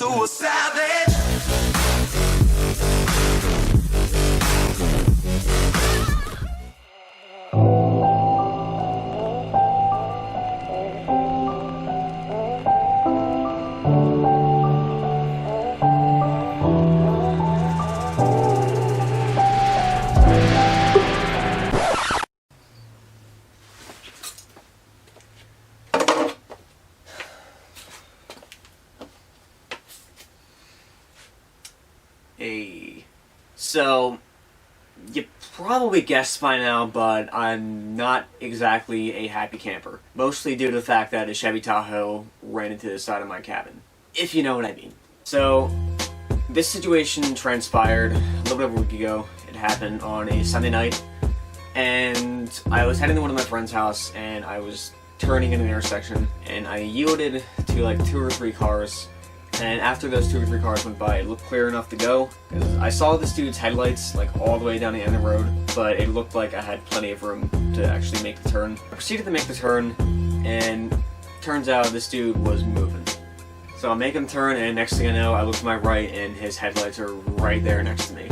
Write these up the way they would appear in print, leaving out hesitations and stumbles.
to a savage. Hey, so you probably guessed by now, but I'm not exactly a happy camper. Mostly due to the fact that a Chevy Tahoe ran into the side of my cabin, if you know what I mean. So this situation transpired a little bit over a week ago. It happened on a Sunday night, and I was heading to one of my friend's house, and I was turning in an intersection, and I yielded to like 2 or 3 cars. And after those 2 or 3 cars went by, it looked clear enough to go. I saw this dude's headlights like all the way down the end of the road, but it looked like I had plenty of room to actually make the turn. I proceeded to make the turn, and turns out this dude was moving. So I'm making the turn, and next thing I know, I look to my right, and his headlights are right there next to me.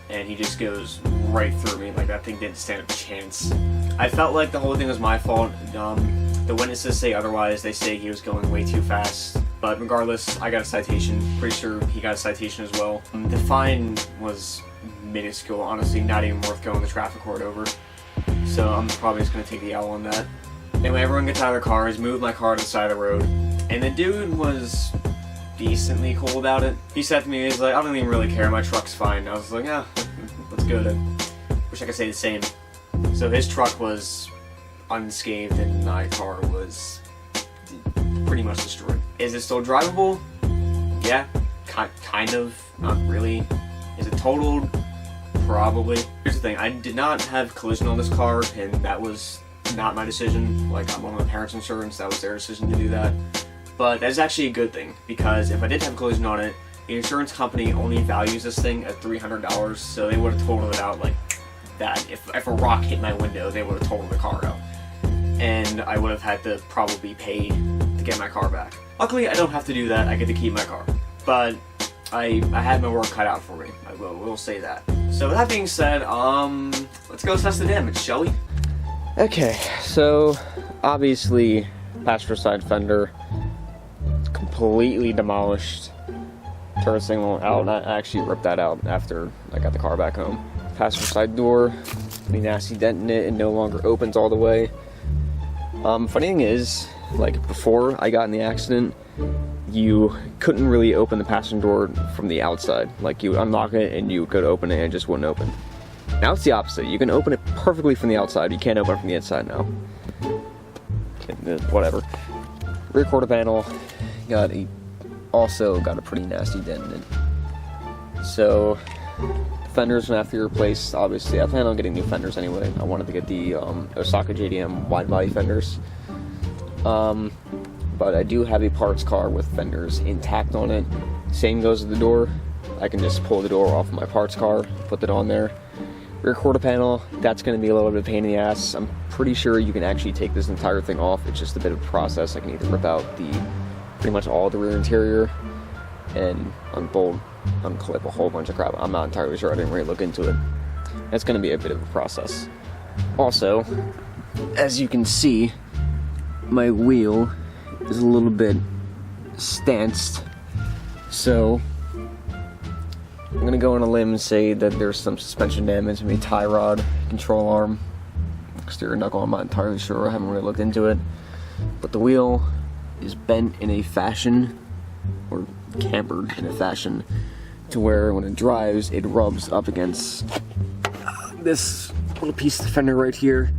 And he just goes right through me, like that thing didn't stand a chance. I felt like the whole thing was my fault. The witnesses say otherwise. They say he was going way too fast. But regardless, I got a citation. Pretty sure he got a citation as well. The fine was minuscule, honestly, not even worth going the traffic court over. So I'm probably just gonna take the L on that. Anyway, everyone gets out of their cars, moved my car to the side of the road, and the dude was decently cool about it. He said to me, he's like, I don't even really care, my truck's fine. I was like, yeah, let's go then. Wish I could say the same. So his truck was unscathed and my car was pretty much destroyed. Is it still drivable? Yeah, kind of, not really. Is it totaled? Probably. Here's the thing, I did not have collision on this car, and that was not my decision. Like, I'm on my parents' insurance, that was their decision to do that. But that's actually a good thing, because if I did have collision on it, the insurance company only values this thing at $300, so they would have totaled it out like that. If a rock hit my window, they would have totaled the car out. And I would have had to probably pay to get my car back. Luckily, I don't have to do that. I get to keep my car. But I had my work cut out for me. I will say that. So with that being said, let's go assess the damage, shall we? Okay, so obviously, passenger side fender completely demolished. Turn signal out. I actually ripped that out after I got the car back home. Passenger side door, pretty nasty dent in it. It no longer opens all the way. Funny thing is, like before I got in the accident, you couldn't really open the passenger door from the outside. Like you would unlock it and you could open it and it just wouldn't open. Now it's the opposite. You can open it perfectly from the outside. You can't open it from the inside now. Whatever. Rear quarter panel also got a pretty nasty dent in it. So fenders gonna have to be replaced. Obviously, I plan on getting new fenders anyway. I wanted to get the Osaka JDM wide body fenders. But I do have a parts car with fenders intact on it. Same goes with the door. I can just pull the door off of my parts car, put it on there. Rear quarter panel, that's going to be a little bit of a pain in the ass. I'm pretty sure you can actually take this entire thing off. It's just a bit of a process. I can either rip out pretty much all the rear interior and unbolt, unclip a whole bunch of crap. I'm not entirely sure. I didn't really look into it. That's going to be a bit of a process. Also, as you can see, my wheel is a little bit stanced. So I'm gonna go on a limb and say that there's some suspension damage, maybe tie rod, control arm, exterior knuckle. I'm not entirely sure. I haven't really looked into it. But the wheel is bent in a fashion, or cambered in a fashion, to where when it drives, it rubs up against this little piece of the fender right here,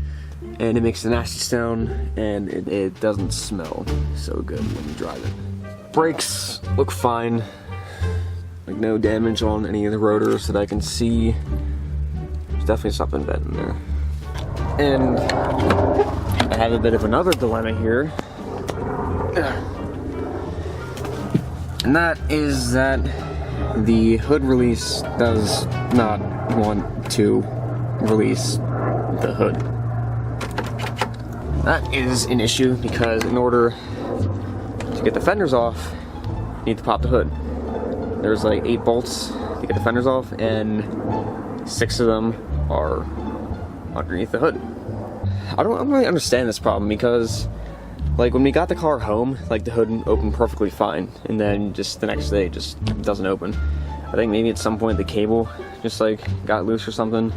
and it makes a nasty sound, and it doesn't smell so good when you drive it. Brakes look fine. Like no damage on any of the rotors that I can see. There's definitely something bent in there. And I have a bit of another dilemma here. And that is that the hood release does not want to release the hood. That is an issue because in order to get the fenders off, you need to pop the hood. there's like 8 bolts to get the fenders off, and 6 of them are underneath the hood. I don't really understand this problem, because like when we got the car home, like the hood opened perfectly fine, and then just the next day it just doesn't open. I think maybe at some point the cable just like got loose or something,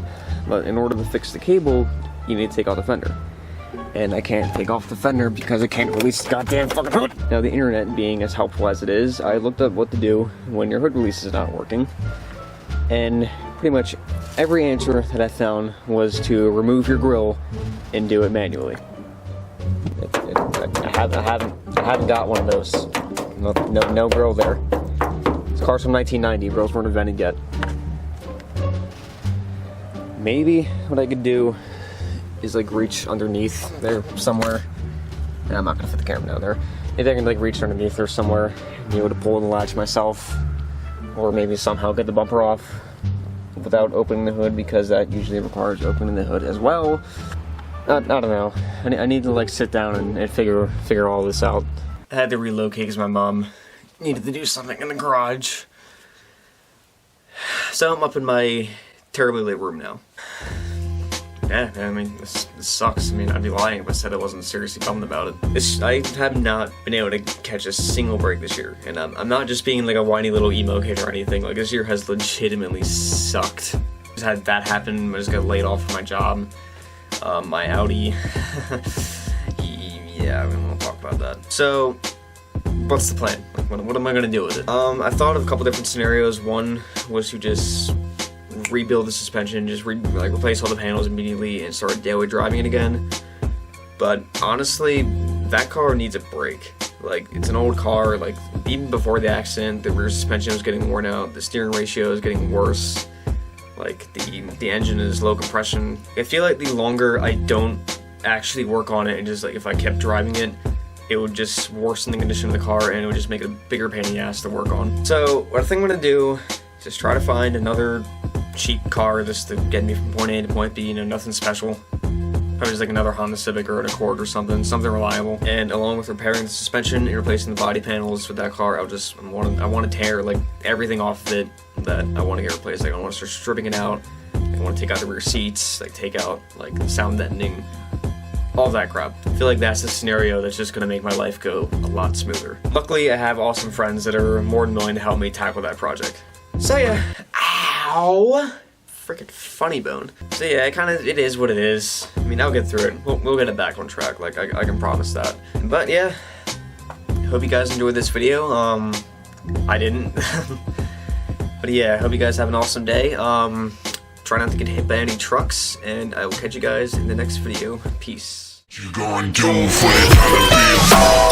but in order to fix the cable, you need to take off the fender. And I can't take off the fender because I can't release the goddamn fucking hood. Now, the internet being as helpful as it is, I looked up what to do when your hood release is not working. And pretty much every answer that I found was to remove your grill and do it manually. I haven't got one of those. No grill there. This car's from 1990. Grills weren't invented yet. Maybe what I could do is like reach underneath there somewhere. Yeah, I'm not gonna fit the camera down there. Maybe I can like reach underneath there somewhere, be able to pull the latch myself, or maybe somehow get the bumper off without opening the hood, because that usually requires opening the hood as well. I don't know. I need to like sit down and figure all this out. I had to relocate because my mom needed to do something in the garage. So I'm up in my terribly lit room now. Yeah, I mean, this sucks. I mean, I'd be lying if I said I wasn't seriously bummed about it. I have not been able to catch a single break this year, and I'm not just being like a whiny little emo kid or anything. Like, this year has legitimately sucked. Just had that happen. I just got laid off from my job. My Audi. Yeah, we won't talk about that. So, what's the plan? Like, what am I gonna do with it? I thought of a couple different scenarios. One was to just rebuild the suspension, just replace all the panels immediately and start daily driving it again. But honestly, that car needs a break. Like, it's an old car. Like, even before the accident, the rear suspension was getting worn out, the steering ratio is getting worse, like the engine is low compression. I feel like the longer I don't actually work on it, and just like if I kept driving it, it would just worsen the condition of the car, and it would just make it a bigger pain in the ass to work on. So what I think I'm gonna do is just try to find another cheap car just to get me from point A to point B, you know, nothing special. Probably just like another Honda Civic or an Accord or something reliable. And along with repairing the suspension and replacing the body panels with that car, I want to tear like everything off of it that I want to get replaced. Like, I want to start stripping it out. I want to take out the rear seats, like take out like the sound deadening, all that crap. I feel like that's the scenario that's just gonna make my life go a lot smoother. Luckily, I have awesome friends that are more than willing to help me tackle that project. So yeah, ow! Freaking funny bone. So yeah, it is what it is. I mean, I'll get through it. We'll get it back on track, like I can promise that. But yeah, hope you guys enjoyed this video. I didn't. But yeah, hope you guys have an awesome day. Try not to get hit by any trucks, and I will catch you guys in the next video. Peace. You going do for it.